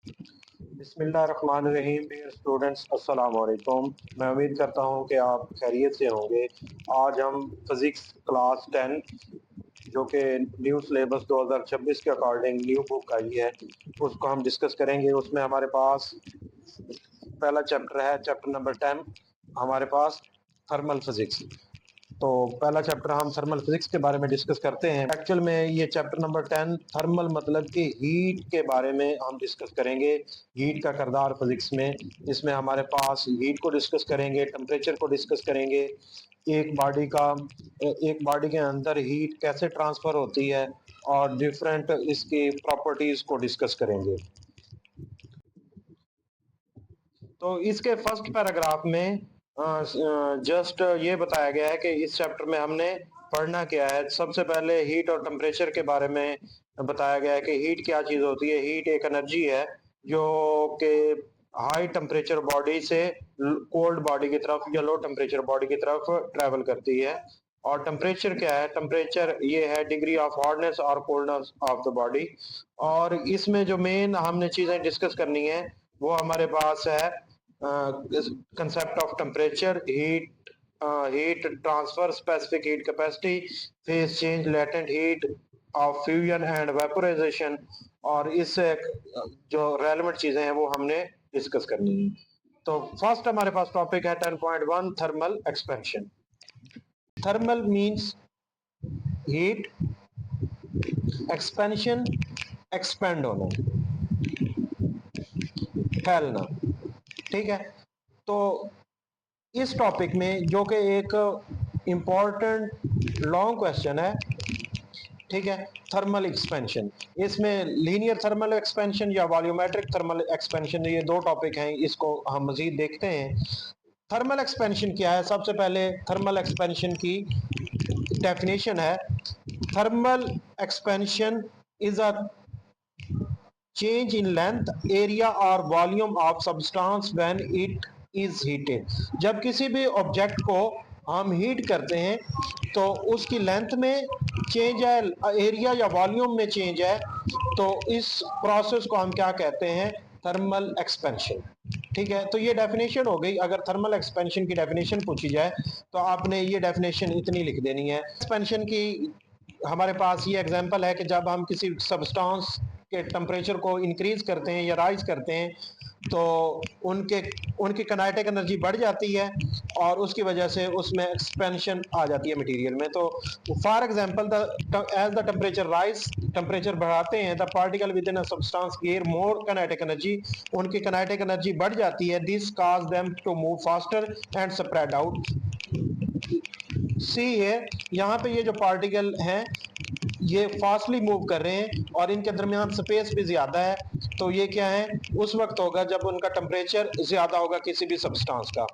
बिस्मिल्लाहिर्रहमानिर्रहीम। Dear students, अस्सलाम वालेकुम। मैं उम्मीद करता हूँ कि आप खैरियत से होंगे। आज हम फिज़िक्स क्लास 10 जो कि न्यू सिलेबस 2026 के अकॉर्डिंग न्यू बुक आई है उसको हम डिस्कस करेंगे। उसमें हमारे पास पहला चैप्टर है, चैप्टर नंबर 10 हमारे पास थर्मल फिज़िक्स। तो पहला चैप्टर हम थर्मल फिजिक्स के बारे में डिस्कस करते हैं। एक्चुअल में ये चैप्टर नंबर 10 थर्मल मतलब कि हीट के बारे में हम डिस्कस करेंगे। हीट का किरदार फिजिक्स में, इसमें हमारे पास हीट को डिस्कस करेंगे, टेम्परेचर को डिस्कस करेंगे, एक बॉडी का एक बॉडी के अंदर हीट कैसे ट्रांसफ़र होती है और डिफरेंट इसकी प्रॉपर्टीज़ को डिस्कस करेंगे। तो इसके फर्स्ट पैराग्राफ में जस्ट ये बताया गया है कि इस चैप्टर में हमने पढ़ना क्या है। सबसे पहले हीट और टेम्परेचर के बारे में बताया गया है कि हीट क्या चीज़ होती है। हीट एक एनर्जी है जो कि हाई टेम्परेचर बॉडी से कोल्ड बॉडी की तरफ या लो टेम्परेचर बॉडी की तरफ ट्रैवल करती है। और टेम्परेचर क्या है? टेम्परेचर ये है डिग्री ऑफ हॉटनेस और कोल्डनेस ऑफ द बॉडी। और इसमें जो मेन हमने चीज़ें डिस्कस करनी है वो हमारे पास है concept of temperature, heat transfer, specific heat capacity, phase change, latent heat of fusion and vaporization। और इससे जो रेलेवेंट चीजें हैं वो हमने डिस्कस करनी है। तो फर्स्ट हमारे पास टॉपिक है 10.1 thermal expansion. Thermal means heat, expansion expand होना, फैलना। ठीक है, तो इस टॉपिक में जो कि एक इम्पॉर्टेंट लॉन्ग क्वेश्चन है, ठीक है, थर्मल एक्सपेंशन। इसमें लीनियर थर्मल एक्सपेंशन या वॉल्यूमेट्रिक थर्मल एक्सपेंशन, ये दो टॉपिक हैं, इसको हम मजीद देखते हैं। थर्मल एक्सपेंशन क्या है? सबसे पहले थर्मल एक्सपेंशन की डेफिनेशन है। Thermal expansion is a change in length, area or volume of substance when it is heated। जब किसी भी ऑब्जेक्ट को हम हीट करते हैं तो उसकी लेंथ में चेंज है, एरिया या वॉल्यूम में चेंज है, तो इस प्रोसेस को हम क्या कहते हैं? Thermal expansion. ठीक है, तो ये डेफिनेशन हो गई। अगर थर्मल एक्सपेंशन की डेफिनेशन पूछी जाए तो आपने ये डेफिनेशन इतनी लिख देनी है। एक्सपेंशन की हमारे पास ये एग्जांपल है कि जब हम किसी सब्सटेंस के टेम्परेचर को इंक्रीज करते हैं या राइज करते हैं तो उनकी काइनेटिक एनर्जी बढ़ जाती है और उसकी वजह से उसमें एक्सपेंशन आ जाती है मटेरियल में। तो for example as the temperature rise, temperature बढ़ाते हैं, the particle within a substance gain more kinetic energy, उनकी काइनेटिक एनर्जी बढ़ जाती है। This cause them to move faster and spread out. सी है, यहाँ पे ये जो पार्टिकल हैं ये फास्टली मूव कर रहे हैं और इनके दरमियान स्पेस भी ज्यादा है। तो ये क्या है? उस वक्त होगा जब उनका टेम्परेचर ज्यादा होगा किसी भी सब्सटेंस का,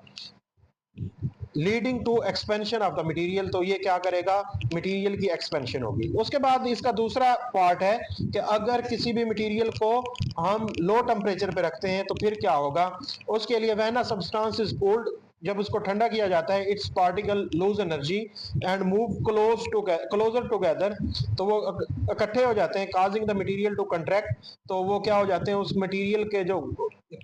leading to expansion of the material. तो ये क्या करेगा? मटेरियल की एक्सपेंशन होगी। उसके बाद इसका दूसरा पार्ट है कि अगर किसी भी मटेरियल को हम लो टेम्परेचर पे रखते हैं तो फिर क्या होगा? उसके लिए when a substance is cold, जब उसको ठंडा किया जाता है, its particle lose energy and move closer together. तो वो इकट्ठे हो जाते हैं, causing the material to contract. तो वो क्या हो जाते हैं? उस मटेरियल के जो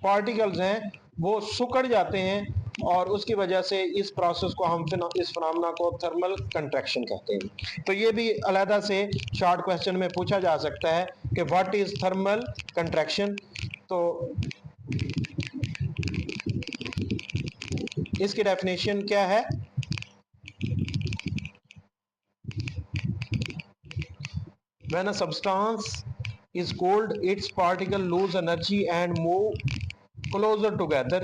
पार्टिकल्स हैं वो सुकड़ जाते हैं और उसकी वजह से इस प्रोसेस को हम इस फिनोमेना को थर्मल कंट्रैक्शन कहते हैं। तो ये भी अलहदा से शॉर्ट क्वेश्चन में पूछा जा सकता है कि व्हाट इज थर्मल कंट्रैक्शन। तो इसकी डेफिनेशन क्या है? When a substance is cold, its particle lose energy and move closer together,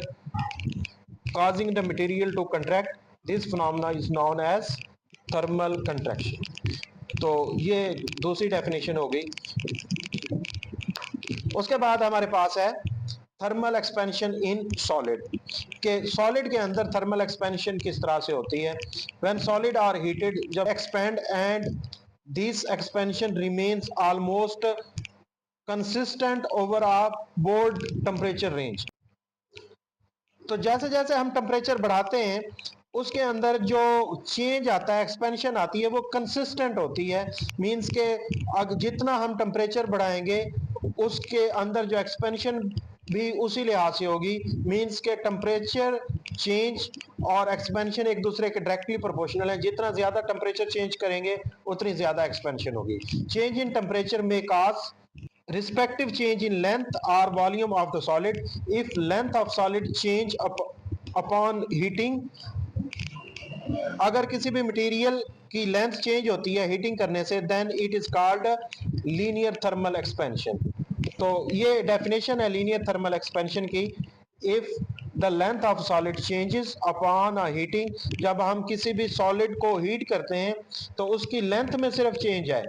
causing the material to contract. This phenomena is known as thermal contraction। तो ये दूसरी डेफिनेशन हो गई। उसके बाद हमारे पास है थर्मल एक्सपेंशन इन सॉलिड। के सॉलिड के अंदर थर्मल एक्सपेंशन किस तरह से होती है? व्हेन सॉलिड आर हीटेड, जब expand and this expansion remains almost consistent over a board temperature range. तो जैसे जैसे हम टेम्परेचर बढ़ाते हैं उसके अंदर जो चेंज आता है, एक्सपेंशन आती है, वो कंसिस्टेंट होती है। मींस के जितना हम टेम्परेचर बढ़ाएंगे उसके अंदर जो एक्सपेंशन भी उसी लिहाज से होगी, मींस के टेम्परेचर चेंज और एक्सपेंशन एक दूसरे के डायरेक्टली प्रोपोर्शनल है। जितना ज्यादा टेम्परेचर चेंज करेंगे उतनी ज्यादा एक्सपेंशन होगी। चेंज इन टेम्परेचर में काज respective change in length or volume of the solid. If length of solid change upon heating, अगर किसी भी मटेरियल की लेंथ चेंज होती है हीटिंग करने से, then it is called linear thermal expansion. तो ये डेफिनेशन है लीनियर थर्मल एक्सपेंशन की। If the length of solid changes upon heating, जब हम किसी भी सॉलिड को हीट करते हैं तो उसकी लेंथ में सिर्फ चेंज है,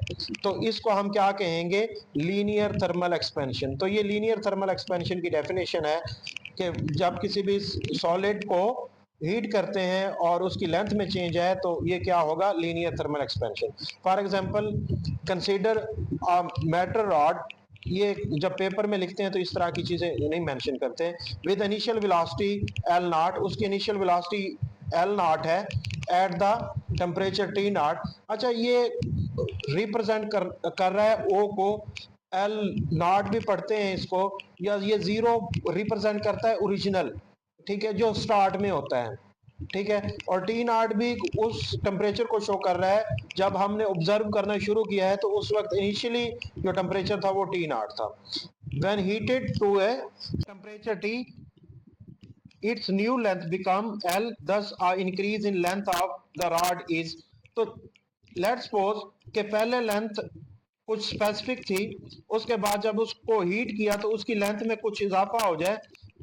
तो इसको हम क्या कहेंगे, लीनियर थर्मल एक्सपेंशन। तो ये लीनियर थर्मल एक्सपेंशन की डेफिनेशन है कि जब किसी भी सॉलिड को हीट करते हैं और उसकी लेंथ में चेंज है तो ये क्या होगा, linear thermal expansion. For example consider a metal rod. ये जब पेपर में लिखते हैं तो इस तरह की चीजें नहीं मेंशन करते हैं। With initial velocity L not, उसकी इनिशियल वेलोसिटी एल नॉट है at the temperature T not. अच्छा, ये रिप्रेजेंट कर रहा है ओ को, एल नॉट भी पढ़ते हैं इसको, या ये जीरो रिप्रेजेंट करता है ओरिजिनल, ठीक है, जो स्टार्ट में होता है, ठीक है। और टी नॉट भी उस टेम्परेचर को शो कर रहा है जब हमने ऑब्जर्व करना शुरू किया है, तो उस वक्त इनिशियली जो टेम्परेचर था वो टी नॉट था। When heated to a temperature T, its new length become L, this increase in length of the rod is. तो लेट्स सपोज कि पहले लेंथ कुछ स्पेसिफिक थी, उसके बाद जब उसको हीट किया तो उसकी लेंथ में कुछ इजाफा हो जाए,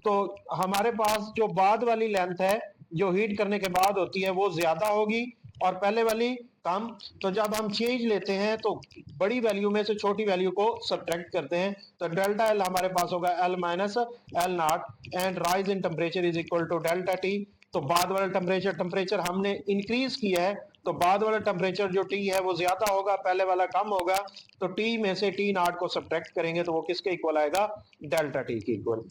तो हमारे पास जो बाद वाली लेंथ है जो हीट करने के बाद होती है वो ज्यादा होगी और पहले वाली कम। तो जब हम चेंज लेते हैं तो बड़ी वैल्यू में से छोटी वैल्यू को सब्ट्रैक्ट करते हैं, तो डेल्टा एल हमारे पास होगा L minus L naught and rise in temperature is equal to delta T. तो बाद वाला टेम्परेचर हमने इंक्रीज किया है, तो बाद वाला टेम्परेचर जो टी है वो ज्यादा होगा, पहले वाला कम होगा। तो टी में से टी नॉट को सब्ट्रैक्ट करेंगे तो वो किसके इक्वल आएगा, डेल्टा टी के equal.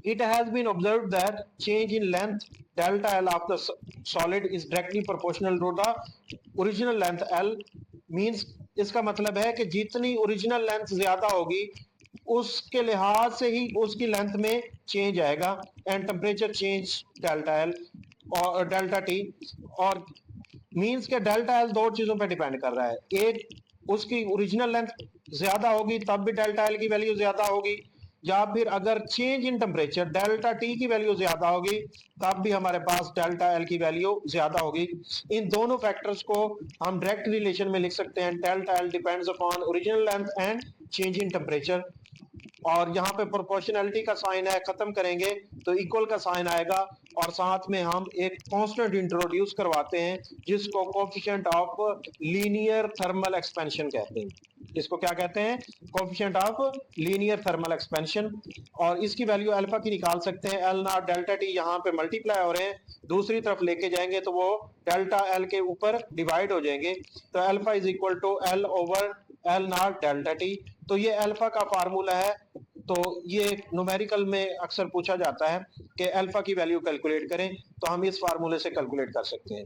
It has been observed that change in length delta L of the solid is directly proportional to the original length L, means इसका मतलब है कि जितनी ओरिजिनल लेंथ ज्यादा होगी उसके लिहाज से ही उसकी लेंथ में चेंज आएगा। And temperature change delta L और डेल्टा टी, और मींस के डेल्टा एल दो चीजों पर डिपेंड कर रहा है। एक, उसकी ओरिजिनल लेंथ ज्यादा होगी तब भी डेल्टा एल की वैल्यू ज्यादा होगी, या फिर अगर change in temperature delta T की वैल्यू ज्यादा होगी तब भी हमारे पास डेल्टा एल की वैल्यू ज्यादा होगी। इन दोनों फैक्टर्स को हम डायरेक्ट रिलेशन में लिख सकते हैं, delta L depends upon original length and change in temperature. और यहाँ पे प्रोपोर्शनैलिटी का साइन है, खत्म करेंगे तो इक्वल का साइन आएगा, और साथ में हम एक कांस्टेंट इंट्रोड्यूस करवाते हैं जिसको coefficient of linear thermal expansion कहते हैं। इसको क्या कहते हैं, coefficient of linear thermal expansion. और इसकी वैल्यू अल्फा की निकाल सकते हैं, एल नॉट डेल्टा टी यहाँ पे मल्टीप्लाई हो रहे हैं, दूसरी तरफ लेके जाएंगे तो वो डेल्टा एल के ऊपर डिवाइड हो जाएंगे, तो alpha is equal to L over L naught delta T. तो ये अल्फा का फार्मूला है। तो ये न्यूमेरिकल में अक्सर पूछा जाता है कि अल्फा की वैल्यू कैलकुलेट करें, तो हम इस फार्मूले से कैलकुलेट कर सकते हैं।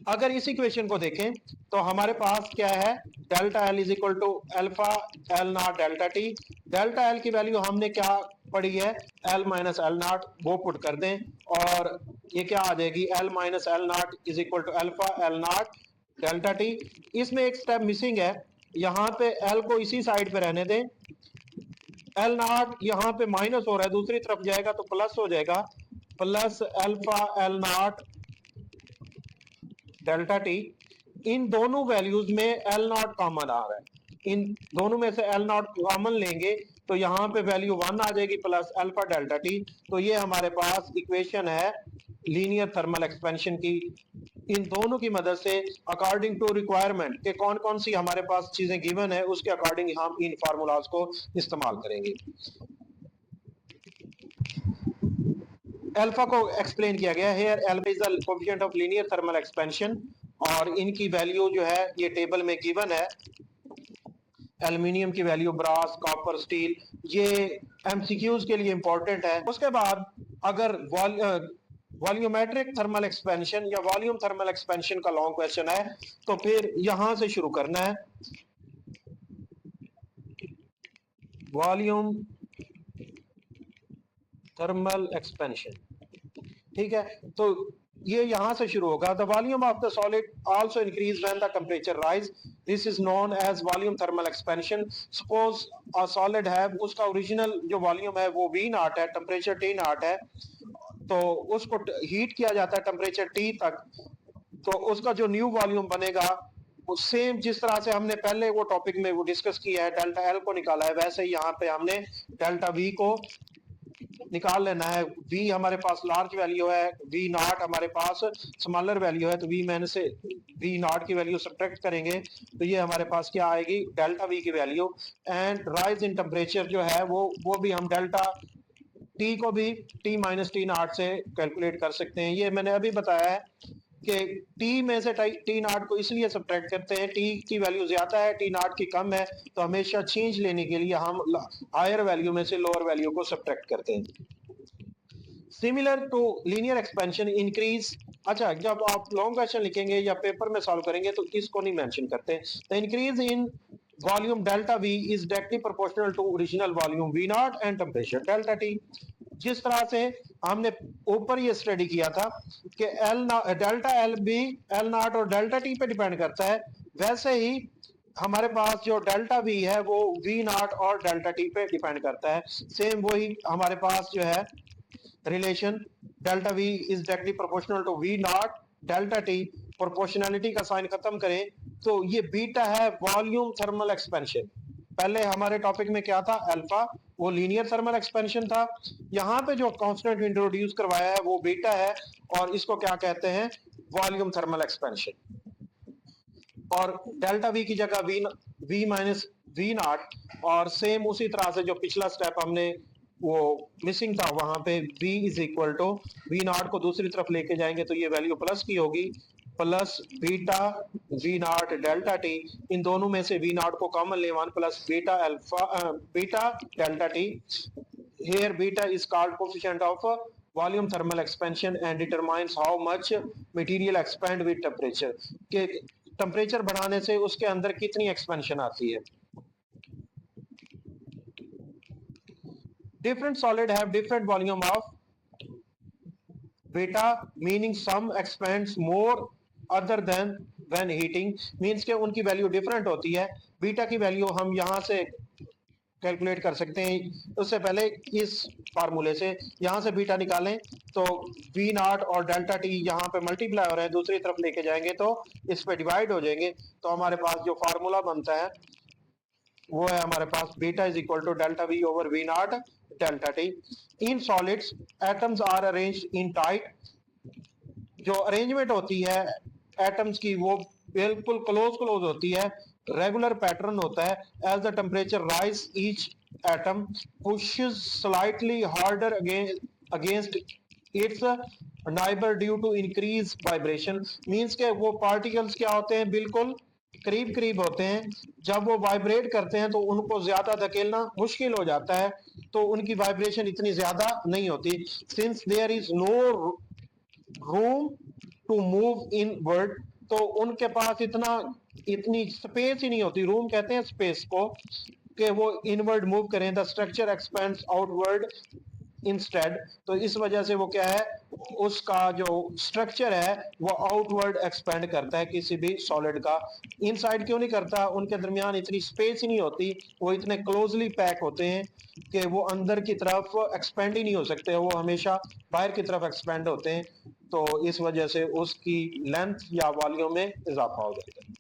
अगर इस इक्वेशन को देखें तो हमारे पास क्या है, delta L is equal to alpha L naught delta T. Delta L की वैल्यू हमने क्या पढ़ी है, एल माइनस एल नॉट, वो पुट कर दें और ये क्या आ जाएगी, L minus L naught is equal to alpha L naught delta T. इसमें एक स्टेप मिसिंग है, यहाँ पे एल को इसी साइड पे रहने दें, एल नॉट यहाँ पे माइनस हो रहा है, दूसरी तरफ जाएगा तो प्लस हो जाएगा, plus alpha L naught delta T. इन दोनों वैल्यूज में एल नॉट कॉमन आ रहा है, इन दोनों में से एल नॉट कॉमन लेंगे तो यहाँ पे वैल्यू 1 आ जाएगी प्लस अल्फा डेल्टा टी। तो ये हमारे पास इक्वेशन है लीनियर थर्मल एक्सपेंशन की। इन दोनों की मदद से अकॉर्डिंग टू रिक्वायरमेंट के कौन कौन सी हमारे पास चीजें गिवन है उसके अकॉर्डिंग हम इन फार्मूलाज को इस्तेमाल करेंगे। अल्फा को एक्सप्लेन किया गया है, alpha is the coefficient of linear thermal expansion, और इनकी वैल्यू जो है ये टेबल में गिवन है। एल्युमिनियम की वैल्यू, ब्रास, कॉपर, स्टील, ये एमसीक्यूज के लिए इंपॉर्टेंट है। उसके बाद अगर वॉल्यूमेट्रिक थर्मल एक्सपेंशन या वॉल्यूम थर्मल एक्सपेंशन का लॉन्ग क्वेश्चन है तो फिर यहां से शुरू करना है। वॉल्यूम थर्मल एक्सपेंशन, ठीक है। तो ये यहां से शुरू होगा। The volume of the solid also increase when the temperature rise, this is known as volume thermal expansion. Suppose a solid है, उसका ओरिजिनल जो वॉल्यूम है वो V नॉट है, टेम्परेचर T नॉट है, तो उसको हीट किया जाता है टेम्परेचर T तक, तो उसका जो न्यू वॉल्यूम बनेगा वो सेम जिस तरह से हमने पहले वो टॉपिक में वो डिस्कस किया है, डेल्टा एल को निकाला है, वैसे ही यहाँ पे हमने डेल्टा वी को निकाल लेना है। वी हमारे पास लार्ज वैल्यू है, वी नॉट हमारे पास स्मॉलर वैल्यू है, तो वी मैंने से वी नॉट की वैल्यू सब्ट्रैक्ट करेंगे तो ये हमारे पास क्या आएगी, डेल्टा वी की value. And rise in temperature जो है वो भी हम डेल्टा टी को भी टी माइनस टी नॉट से कैलकुलेट कर सकते हैं। ये मैंने अभी बताया है कि टी में से टी नॉट को इसलिए सब्ट्रैक्ट करते हैं, टी की वैल्यू ज्यादा है, टी नॉट की कम है, तो हमेशा चेंज लेने के लिए हम हायर वैल्यू में से लोअर वैल्यू को सब्ट्रैक्ट करते हैं। Similar to linear expansion increase, अच्छा जब आप लॉन्ग क्वेश्चन लिखेंगे या पेपर में सॉल्व करेंगे तो इसको नहीं मेंशन करते। The increase in volume delta V is directly proportional to original volume V naught and temperature delta T. जिस तरह से हमने ऊपर ये स्टडी किया था कि डेल्टा एल भी एल नॉट और डेल्टा टी पे डिपेंड करता है, वैसे ही हमारे पास जो डेल्टा वी है वो वी नॉट और डेल्टा टी पे डिपेंड करता है। सेम वही हमारे पास जो है relation delta V is directly proportional to V naught delta T. Proportionality का साइन खत्म करें तो ये बीटा है वॉल्यूम थर्मल एक्सपेंशन। पहले हमारे टॉपिक में क्या था, अल्फा, वो लीनियर थर्मल एक्सपेंशन था। यहाँ पे जो कांस्टेंट इंट्रोड्यूस करवाया है वो बीटा है और इसको क्या कहते हैं, वॉल्यूम थर्मल एक्सपेंशन। और डेल्टा वी की जगह वी माइनस वी नॉट, और सेम उसी तरह से जो पिछला स्टेप हमने वो मिसिंग था वहां पे v is equal to V naught को दूसरी तरफ लेके जाएंगे तो ये वैल्यू प्लस की होगी, plus beta V naught delta T, इन दोनों में से वी नॉट को कॉमन ले, one plus beta alpha beta delta T. Here beta is called coefficient of volume thermal expansion and determines how much material expand with temperature, के temperature बढ़ाने से उसके अंदर कितनी एक्सपेंशन आती है। Different solid have different volume of beta, meaning some expands more other than when heating, means के उनकी वैल्यू डिफरेंट होती है। बीटा की वैल्यू हम यहाँ से कैलकुलेट कर सकते हैं। उससे पहले इस फार्मूले से यहाँ से बीटा निकालें तो वी नॉट और डेल्टा टी यहाँ पे मल्टीप्लाई हो रहे हैं, दूसरी तरफ लेके जाएंगे तो इस पे डिवाइड हो जाएंगे, तो हमारे पास जो फार्मूला बनता है वो है हमारे पास beta is equal to delta V over V naught delta T. In solids atoms are arranged in tight, जो अरेंजमेंट होती है एटम्स की वो बिल्कुल क्लोज होती है, रेगुलर पैटर्न होता है। As the temperature rise each atom pushes slightly harder against its neighbour due to increase vibration, means के वो पार्टिकल्स क्या होते हैं, बिल्कुल करीब होते हैं, जब वो वाइब्रेट करते हैं तो उनको ज्यादा धकेलना मुश्किल हो जाता है, तो उनकी वाइब्रेशन इतनी ज्यादा नहीं होती। Since there is no room to move inward, तो उनके पास इतनी स्पेस ही नहीं होती, रूम कहते हैं स्पेस को, कि वो इनवर्ड मूव करें। The structure expends outward instead, तो इस वजह से वो क्या है, उसका जो स्ट्रक्चर है वो आउटवर्ड एक्सपेंड करता है किसी भी सॉलिड का, इनसाइड क्यों नहीं करता, उनके दरमियान इतनी स्पेस ही नहीं होती, वो इतने क्लोजली पैक होते हैं कि वो अंदर की तरफ एक्सपेंड ही नहीं हो सकते, वो हमेशा बाहर की तरफ एक्सपेंड होते हैं, तो इस वजह से उसकी लेंथ या वॉल्यूम में इजाफा हो जाता है।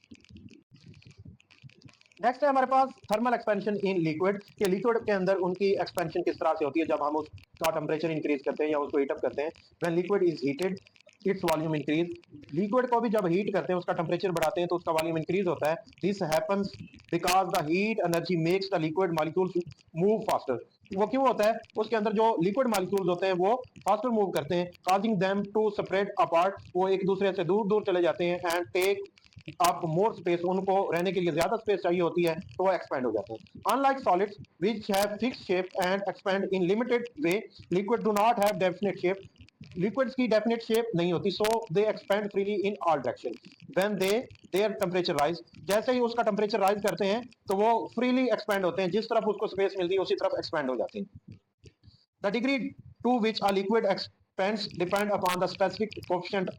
नेक्स्ट है हमारे पास थर्मल एक्सपेंशन इन लिक्विड, कि लिक्विड के अंदर उनकी एक्सपेंशन किस तरह से होती है जब हम उसका टेम्परेचर इंक्रीज करते हैं या उसको हीट अप करते हैं। When liquid is heated it's volume increase, liquid को भी जब हीट करते हैं उसका टेम्परेचर बढ़ाते हैं तो उसका वॉल्यूम इंक्रीज होता है। This happens because the heat energy makes the liquid molecules move faster, वो क्यों होता है, उसके अंदर जो लिक्विड मॉलिक्यूल्स होते हैं वो फास्टर मूव करते हैं, causing them to spread apart, वो एक दूसरे से दूर चले जाते हैं, एंड टेक आप मोर स्पेस, उनको रहने के लिए ज्यादा स्पेस चाहिए होती है तो वो एक्सपेंड हो जाते हैं। Unlike solids which have fixed shape and expand in limited way, liquid do not have definite shape, liquids की डेफिनेट शेप नहीं होती, so they expand freely in all direction when their temperature rise. जैसे ही उसका temperature rise करते हैं तो वो फ्रीली एक्सपेंड होते हैं, जिस तरफ उसको स्पेस मिलती है उसी तरफ एक्सपेंड हो जाते हैं। The degree to which a liquid expands depend upon the specific coefficient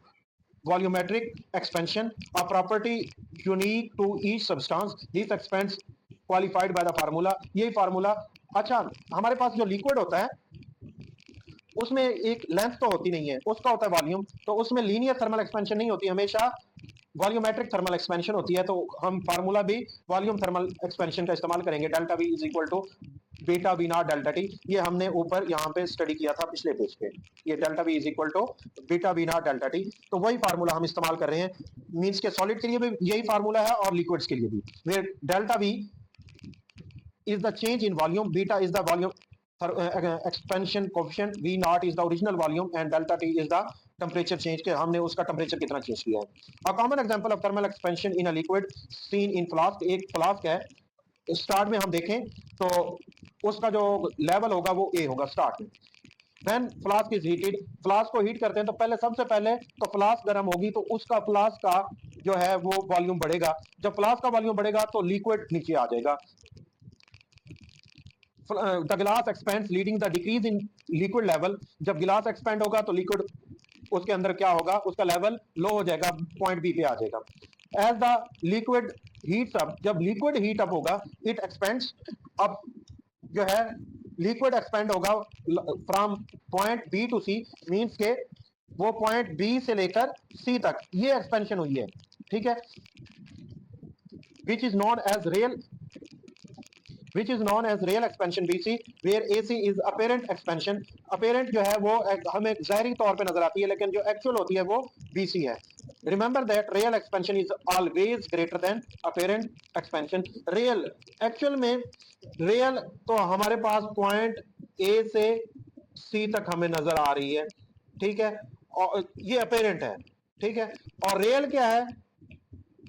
volumetric expansion, a property unique to each substance. This expands qualified by the formula. यही फार्मूला। अच्छा, हमारे पास जो लिक्विड होता है उसमें एक लेंथ तो होती नहीं है, उसका होता है वॉल्यूम, तो उसमें लीनियर थर्मल एक्सपेंशन नहीं होती, हमेशा वॉल्यूमेट्रिक थर्मल एक्सपेंशन होती है। तो हम फार्मूला भी वॉल्यूम थर्मल एक्सपेंशन का इस्तेमाल करेंगे, delta V is equal to beta V naught delta T. ये हमने ऊपर यहाँ पे स्टडी किया था पिछले पेज पे, ये delta V is equal to beta V naught delta T. तो वही फार्मूला हम इस्तेमाल कर रहे हैं, मींस के सॉलिड के लिए भी यही फार्मूला है और लिक्विड्स के लिए भी, where delta V is the change in volume, beta is the volume expansion coefficient, v naught is the original volume and delta t is the temperature change के हमने उसका टेम्परेचर कितना चेंज किया है। A common example of thermal expansion in a liquid seen in flask, एक flask है, start में हम देखें तो उसका जो लेवल होगा वो ए होगा स्टार्ट में। When flask is heated, flask को हीट करते हैं तो पहले सबसे पहले तो फ्लास्क गर्म होगी तो उसका फ्लास्क का जो है वो वॉल्यूम बढ़ेगा, जब फ्लास्क का वॉल्यूम बढ़ेगा तो लिक्विड नीचे आ जाएगा। The glass expands leading the decrease in liquid level, जब गिलास एक्सपेंड होगा तो लिक्विड उसके अंदर क्या होगा, उसका लेवल लो हो जाएगा, पॉइंट बी पे आ जाएगा। As the liquid heats up, जब लिक्विड हीट अप होगा इट एक्सपेंड्स, अब जो है लिक्विड एक्सपेंड होगा from point B to C, means के वो पॉइंट बी से लेकर सी तक ये एक्सपेंशन हुई है, ठीक है, which is known as real expansion BC, where AC is apparent expansion. apparent जो है वो हमें ज़ाहिरी तौर पे नजर आती है, लेकिन जो एक्चुअल होती है वो BC है। Remember that real expansion is always greater than apparent expansion. real actual में real तो हमारे पास पॉइंट A से C तक हमें नजर आ रही है, ठीक है, और ये apparent है, ठीक है, और real क्या है,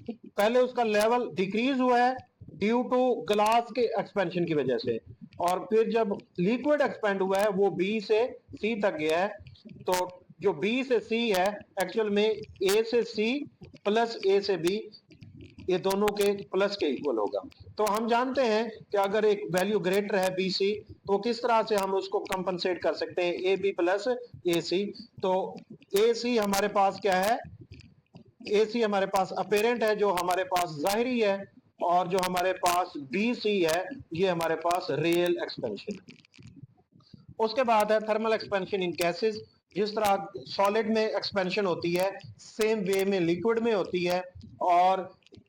पहले उसका लेवल डिक्रीज हुआ है ड्यू टू ग्लास के एक्सपेंशन की वजह से, और फिर जब लिक्विड एक्सपेंड हुआ है वो बी से सी तक गया है, तो जो बी से सी है एक्चुअल में ए से सी प्लस ए से बी, ये दोनों के प्लस के इक्वल होगा। तो हम जानते हैं कि अगर एक वैल्यू ग्रेटर है बी सी तो किस तरह से हम उसको कंपनसेट कर सकते हैं, ए बी प्लस ए सी। तो ए सी हमारे पास क्या है, ए सी हमारे पास अपेरेंट है जो हमारे पास जाहिरी है, और जो हमारे पास बी सी है ये हमारे पास रियल एक्सपेंशन। उसके बाद है थर्मल एक्सपेंशन इन गैसेस, जिस तरह सॉलिड में एक्सपेंशन होती है सेम वे में लिक्विड में होती है और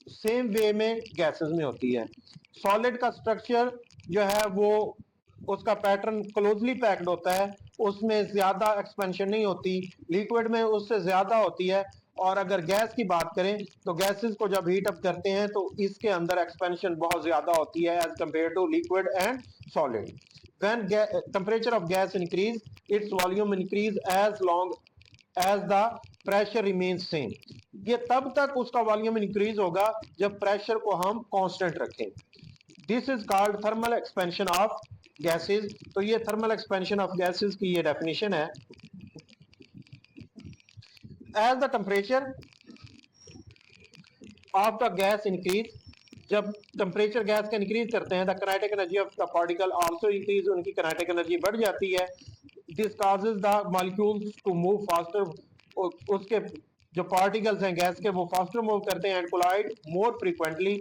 सेम वे में गैसेस में होती है। सॉलिड का स्ट्रक्चर जो है वो उसका पैटर्न क्लोजली पैक्ड होता है, उसमें ज्यादा एक्सपेंशन नहीं होती, लिक्विड में उससे ज्यादा होती है। और अगर गैस की बात करें तो गैसेस को जब हीट अप करते हैं तो इसके अंदर एक्सपेंशन बहुत ज्यादा होती है as compare to liquid and solid. When temperature of gas increase its volume increase as long as the pressure remains same. ये तब तक उसका वॉल्यूम इंक्रीज होगा जब प्रेशर को हम कांस्टेंट रखें। This is called thermal expansion of gases. तो ये थर्मल एक्सपेंशन ऑफ गैसेस की ये डेफिनेशन है। As the temperature of the gas increase, जब टेम्परेचर गैस का इंक्रीज करते हैं, the kinetic energy of the particle also increase, उनकी काइनेटिक एनर्जी बढ़ जाती है। This causes the molecules to move faster, उसके जो पार्टिकल्स हैं गैस के वो फास्टर मूव करते हैं, and collide more frequently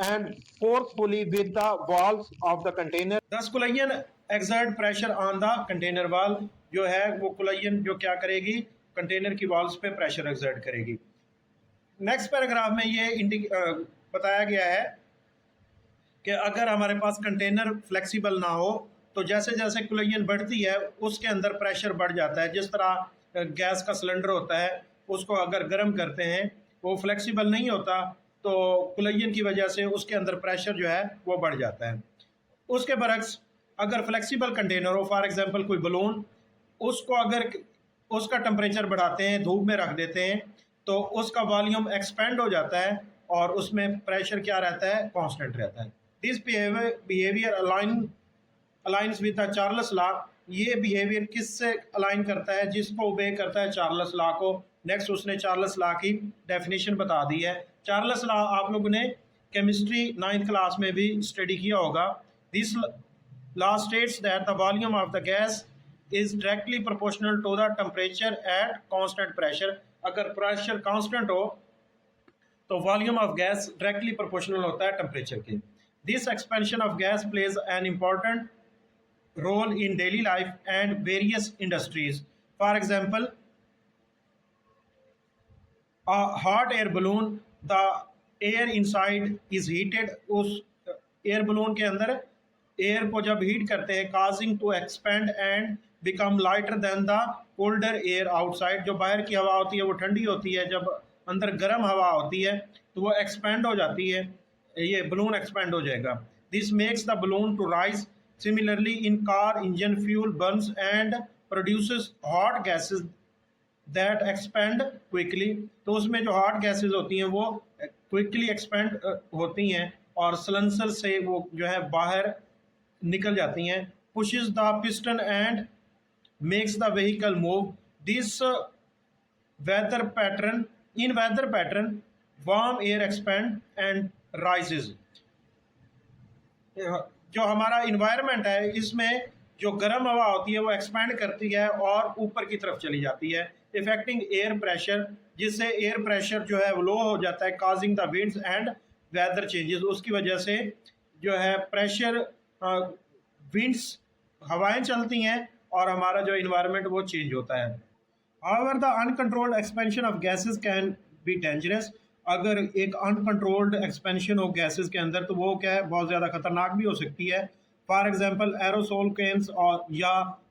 and forcefully with the walls of the container. This collision exert pressure on the container wall, जो है वो कुलैयन जो क्या करेगी, कंटेनर की वॉल्स पे प्रेशर एक्सर्ट करेगी। नेक्स्ट पैराग्राफ में ये बताया गया है कि अगर हमारे पास कंटेनर फ्लेक्सिबल ना हो तो जैसे जैसे कुलैयन बढ़ती है उसके अंदर प्रेशर बढ़ जाता है। जिस तरह गैस का सिलेंडर होता है उसको अगर गर्म करते हैं वो फ्लेक्सिबल नहीं होता तो कुलैयन की वजह से उसके अंदर प्रेशर जो है वो बढ़ जाता है। उसके बरक्स अगर फ्लेक्सिबल कंटेनर हो, फॉर एग्जांपल कोई बलून, उसको अगर उसका टेम्परेचर बढ़ाते हैं, धूप में रख देते हैं, तो उसका वॉल्यूम एक्सपेंड हो जाता है और उसमें प्रेशर क्या रहता है, कांस्टेंट रहता है। This behaviour aligns with the Charles law ये बिहेवियर किससे अलाइन करता है? जिसको ओबे करता है चार्ल्स लॉ को। नेक्स्ट उसने चार्ल्स लॉ की डेफिनेशन बता दी है। चार्ल्स लॉ आप लोगों ने केमिस्ट्री 9th क्लास में भी स्टडी किया होगा। This law states that the volume of the gas is directly proportional to the temperature at constant pressure. अगर प्रेशर कांस्टेंट हो तो volume of gas directly proportional होता है टेम्परेचर के। This expansion of gas plays an important role in daily life and various industries. For example, a hot air balloon, the air inside is heated. उस air balloon के अंदर air को जब heat करते हैं, causing to expand and become lighter than the colder air outside. जो बाहर की हवा होती है वो ठंडी होती है, जब अंदर गर्म हवा होती है तो वो एक्सपेंड हो जाती है, ये बलून एक्सपेंड हो जाएगा। This makes the balloon to rise. Similarly, in car engine, fuel burns and produces hot gases that expand quickly. तो उसमें जो hot gases होती हैं वो quickly expand होती हैं और सिलेंसर से वो जो है बाहर निकल जाती हैं। Pushes the piston and makes the vehicle move. This weather pattern, in weather pattern, warm air expand and rises. जो हमारा इन्वायरमेंट है इसमें जो गर्म हवा होती है वो एक्सपैंड करती है और ऊपर की तरफ चली जाती है, इफेक्टिंग एयर प्रेशर, जिससे एयर प्रेशर जो है वो लो हो जाता है, causing the winds and weather changes. उसकी वजह से जो है प्रेशर, विंड्स, हवाएं चलती हैं और हमारा जो इन्वायरमेंट वो चेंज होता है। However the uncontrolled expansion of gases can be dangerous. अगर एक अनकंट्रोल्ड एक्सपेंशन हो गैसेस के अंदर तो वो क्या है, बहुत ज़्यादा खतरनाक भी हो सकती है। फॉर एग्जांपल एरोसोल कैंस और या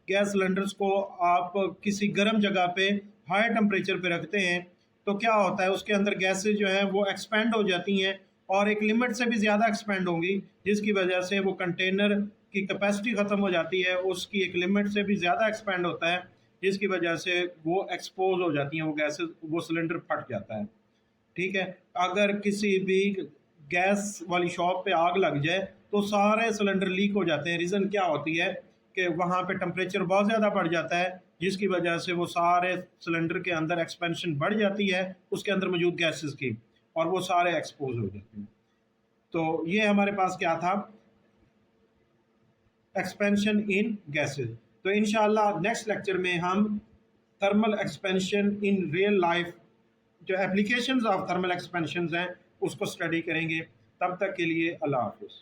गैस सिलेंडर्स को आप किसी गर्म जगह पे हाई टेम्परेचर पे रखते हैं तो क्या होता है, उसके अंदर गैसेस जो हैं वो एक्सपेंड हो जाती हैं और एक लिमिट से भी ज़्यादा एक्सपेंड होंगी, जिसकी वजह से वो कंटेनर की कैपेसिटी ख़त्म हो जाती है, उसकी एक लिमिट से भी ज़्यादा एक्सपेंड होता है, जिसकी वजह से वो एक्सपोज हो जाती हैं वो गैसेस, वो सिलेंडर फट जाता है। ठीक है, अगर किसी भी गैस वाली शॉप पे आग लग जाए तो सारे सिलेंडर लीक हो जाते हैं। रीज़न क्या होती है कि वहाँ पे टेम्परेचर बहुत ज़्यादा बढ़ जाता है, जिसकी वजह से वो सारे सिलेंडर के अंदर एक्सपेंशन बढ़ जाती है उसके अंदर मौजूद गैसेस की, और वो सारे एक्सपोज हो जाते हैं। तो ये हमारे पास क्या था, एक्सपेंशन इन गैसेस। तो इंशाल्लाह नेक्स्ट लेक्चर में हम thermal expansion in real life, जो एप्लीकेशंस ऑफ थर्मल एक्सपेंशन हैं उसको स्टडी करेंगे। तब तक के लिए अल्लाह हाफ़िज़।